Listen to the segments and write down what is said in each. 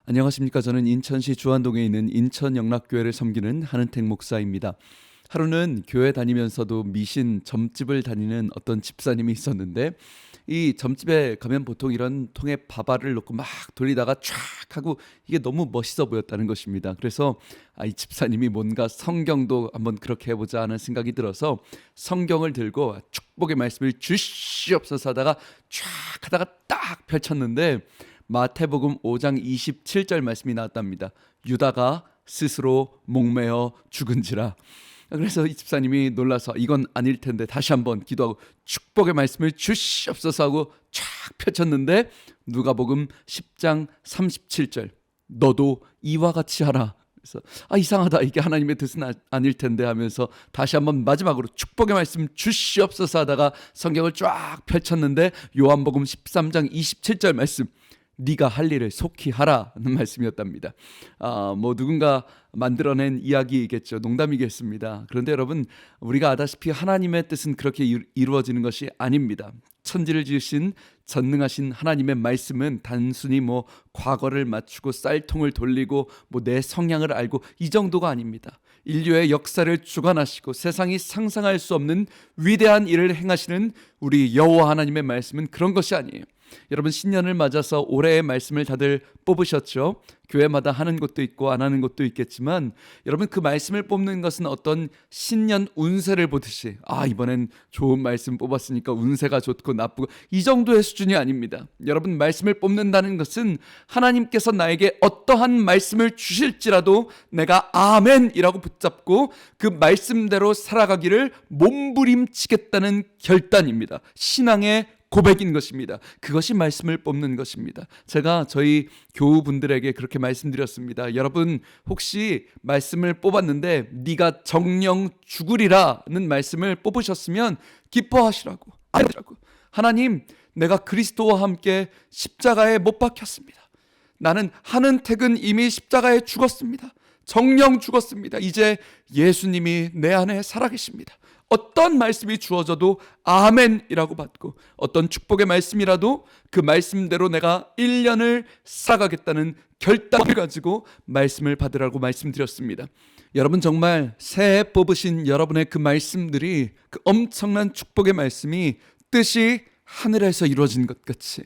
안녕하십니까. 저는 인천시 주안동에 있는 인천영락교회를 섬기는 한은택 목사입니다. 하루는 교회 다니면서도 미신 점집을 다니는 어떤 집사님이 있었는데, 이 점집에 가면 보통 이런 통에 밥알을 넣고 막 돌리다가 쫙 하고 이게 너무 멋있어 보였다는 것입니다. 그래서 이 집사님이 뭔가 성경도 한번 그렇게 해보자 하는 생각이 들어서 성경을 들고 축복의 말씀을 주시옵소서 하다가 쫙 하다가 딱 펼쳤는데, 마태복음 5장 27절 말씀이 나왔답니다. 유다가 스스로 목매어 죽은지라. 그래서 이 집사님이 놀라서 이건 아닐 텐데 다시 한번 기도하고 축복의 말씀을 주시옵소서 하고 쫙 펼쳤는데, 누가복음 10장 37절 너도 이와 같이 하라. 그래서 이상하다, 이게 하나님의 뜻은 아닐 텐데 하면서 다시 한번 마지막으로 축복의 말씀 주시옵소서 하다가 성경을 쫙 펼쳤는데, 요한복음 13장 27절 말씀 네가 할 일을 속히 하라는 말씀이었답니다. 누군가 만들어낸 이야기이겠죠. 농담이겠습니다. 그런데 여러분, 우리가 아다시피 하나님의 뜻은 그렇게 이루어지는 것이 아닙니다. 천지를 지으신 전능하신 하나님의 말씀은 단순히 과거를 맞추고 쌀통을 돌리고 내 성향을 알고 이 정도가 아닙니다. 인류의 역사를 주관하시고 세상이 상상할 수 없는 위대한 일을 행하시는 우리 여호와 하나님의 말씀은 그런 것이 아니에요. 여러분, 신년을 맞아서 올해의 말씀을 다들 뽑으셨죠? 교회마다 하는 것도 있고 안 하는 것도 있겠지만, 여러분, 그 말씀을 뽑는 것은 어떤 신년 운세를 보듯이 이번엔 좋은 말씀 뽑았으니까 운세가 좋고 나쁘고 이 정도의 수준이 아닙니다. 여러분, 말씀을 뽑는다는 것은 하나님께서 나에게 어떠한 말씀을 주실지라도 내가 아멘이라고 붙잡고 그 말씀대로 살아가기를 몸부림치겠다는 결단입니다. 신앙의 고백인 것입니다. 그것이 말씀을 뽑는 것입니다. 제가 저희 교우분들에게 그렇게 말씀드렸습니다. 여러분, 혹시 말씀을 뽑았는데 네가 정령 죽으리라는 말씀을 뽑으셨으면 기뻐하시라고. 하나님, 내가 그리스도와 함께 십자가에 못 박혔습니다. 나는 한은택은 이미 십자가에 죽었습니다. 정령 죽었습니다. 이제 예수님이 내 안에 살아계십니다. 어떤 말씀이 주어져도 아멘이라고 받고, 어떤 축복의 말씀이라도 그 말씀대로 내가 1년을 살아가겠다는 결단을 가지고 말씀을 받으라고 말씀드렸습니다. 여러분, 정말 새해 뽑으신 여러분의 그 말씀들이, 그 엄청난 축복의 말씀이 뜻이 하늘에서 이루어진 것 같이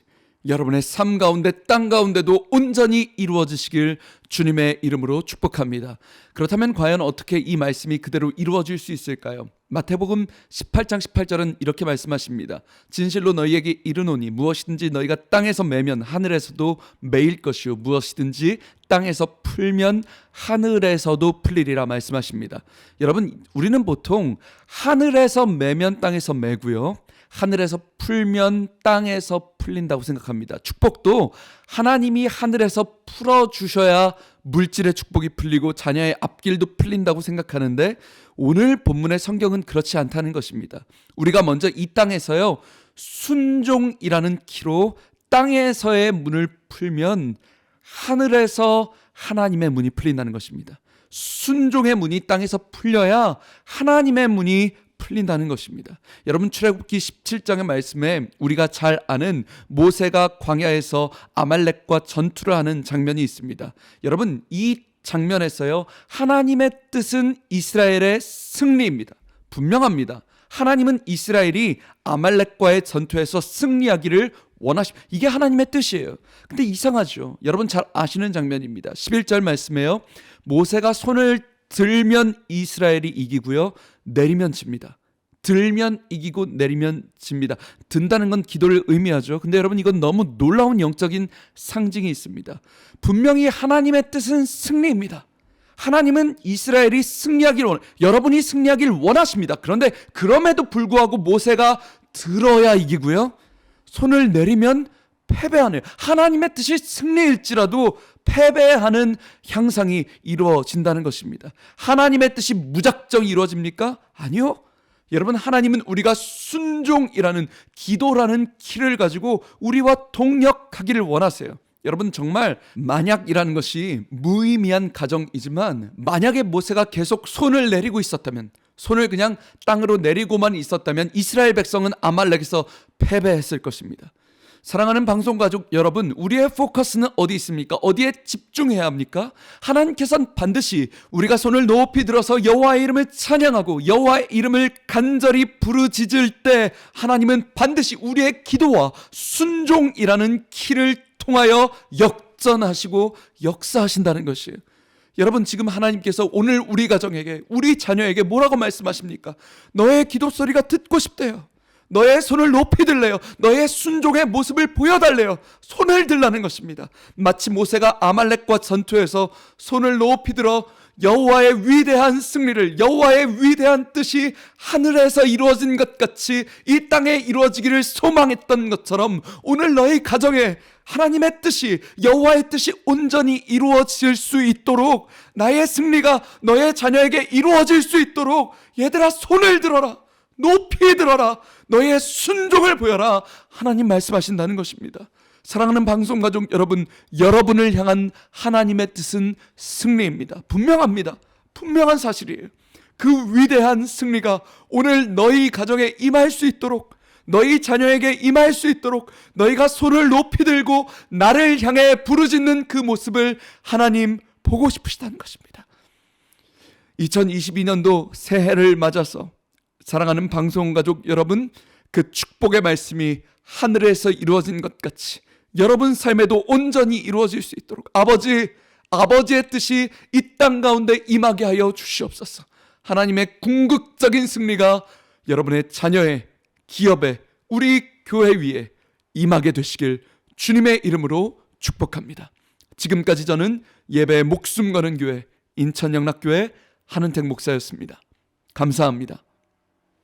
여러분의 삶 가운데 땅 가운데도 온전히 이루어지시길 주님의 이름으로 축복합니다. 그렇다면 과연 어떻게 이 말씀이 그대로 이루어질 수 있을까요? 마태복음 18장 18절은 이렇게 말씀하십니다. 진실로 너희에게 이르노니 무엇이든지 너희가 땅에서 매면 하늘에서도 매일 것이요 무엇이든지 땅에서 풀면 하늘에서도 풀리리라 말씀하십니다. 여러분, 우리는 보통 하늘에서 매면 땅에서 매고요, 하늘에서 풀면 땅에서 풀린다고 생각합니다. 축복도 하나님이 하늘에서 풀어주셔야 물질의 축복이 풀리고 자녀의 앞길도 풀린다고 생각하는데, 오늘 본문의 성경은 그렇지 않다는 것입니다. 우리가 먼저 이 땅에서요, 순종이라는 키로 땅에서의 문을 풀면 하늘에서 하나님의 문이 풀린다는 것입니다. 순종의 문이 땅에서 풀려야 하나님의 문이 풀린다는 것입니다. 여러분, 출애굽기 17장의 말씀에 우리가 잘 아는 모세가 광야에서 아말렉과 전투를 하는 장면이 있습니다. 여러분, 이 장면에서요, 하나님의 뜻은 이스라엘의 승리입니다. 분명합니다. 하나님은 이스라엘이 아말렉과의 전투에서 승리하기를 이게 하나님의 뜻이에요. 근데 이상하죠. 여러분, 잘 아시는 장면입니다. 11절 말씀에요, 모세가 손을 들면 이스라엘이 이기고요, 내리면 집니다. 들면 이기고 내리면 집니다. 든다는 건 기도를 의미하죠. 근데 여러분, 이건 너무 놀라운 영적인 상징이 있습니다. 분명히 하나님의 뜻은 승리입니다. 하나님은 이스라엘이 여러분이 승리하길 원하십니다. 그런데 그럼에도 불구하고 모세가 들어야 이기고요, 손을 내리면 패배하네요. 하나님의 뜻이 승리일지라도 패배하는 향상이 이루어진다는 것입니다. 하나님의 뜻이 무작정 이루어집니까? 아니요. 여러분, 하나님은 우리가 순종이라는, 기도라는 키를 가지고 우리와 동력하기를 원하세요. 여러분, 정말 만약이라는 것이 무의미한 가정이지만, 만약에 모세가 계속 손을 내리고 있었다면, 손을 그냥 땅으로 내리고만 있었다면 이스라엘 백성은 아말렉에서 패배했을 것입니다. 사랑하는 방송가족 여러분, 우리의 포커스는 어디 있습니까? 어디에 집중해야 합니까? 하나님께서는 반드시 우리가 손을 높이 들어서 여호와의 이름을 찬양하고 여호와의 이름을 간절히 부르짖을 때 하나님은 반드시 우리의 기도와 순종이라는 키를 통하여 역전하시고 역사하신다는 것이에요. 여러분, 지금 하나님께서 오늘 우리 가정에게, 우리 자녀에게 뭐라고 말씀하십니까? 너의 기도 소리가 듣고 싶대요. 너의 손을 높이 들래요. 너의 순종의 모습을 보여달래요. 손을 들라는 것입니다. 마치 모세가 아말렉과 전투에서 손을 높이 들어 여호와의 위대한 승리를, 여호와의 위대한 뜻이 하늘에서 이루어진 것 같이 이 땅에 이루어지기를 소망했던 것처럼 오늘 너희 가정에 하나님의 뜻이, 여호와의 뜻이 온전히 이루어질 수 있도록, 나의 승리가 너의 자녀에게 이루어질 수 있도록 얘들아 손을 들어라, 높이 들어라, 너의 순종을 보여라, 하나님 말씀하신다는 것입니다. 사랑하는 방송가족 여러분, 여러분을 향한 하나님의 뜻은 승리입니다. 분명합니다. 분명한 사실이에요. 그 위대한 승리가 오늘 너희 가정에 임할 수 있도록, 너희 자녀에게 임할 수 있도록 너희가 손을 높이 들고 나를 향해 부르짖는 그 모습을 하나님 보고 싶으시다는 것입니다. 2022년도 새해를 맞아서 사랑하는 방송가족 여러분, 그 축복의 말씀이 하늘에서 이루어진 것 같이 여러분 삶에도 온전히 이루어질 수 있도록 아버지의 뜻이 이 땅 가운데 임하게 하여 주시옵소서. 하나님의 궁극적인 승리가 여러분의 자녀의, 기업에, 우리 교회 위에 임하게 되시길 주님의 이름으로 축복합니다. 지금까지 저는 예배에 목숨 거는 교회 인천영락교회 한은택 목사였습니다. 감사합니다.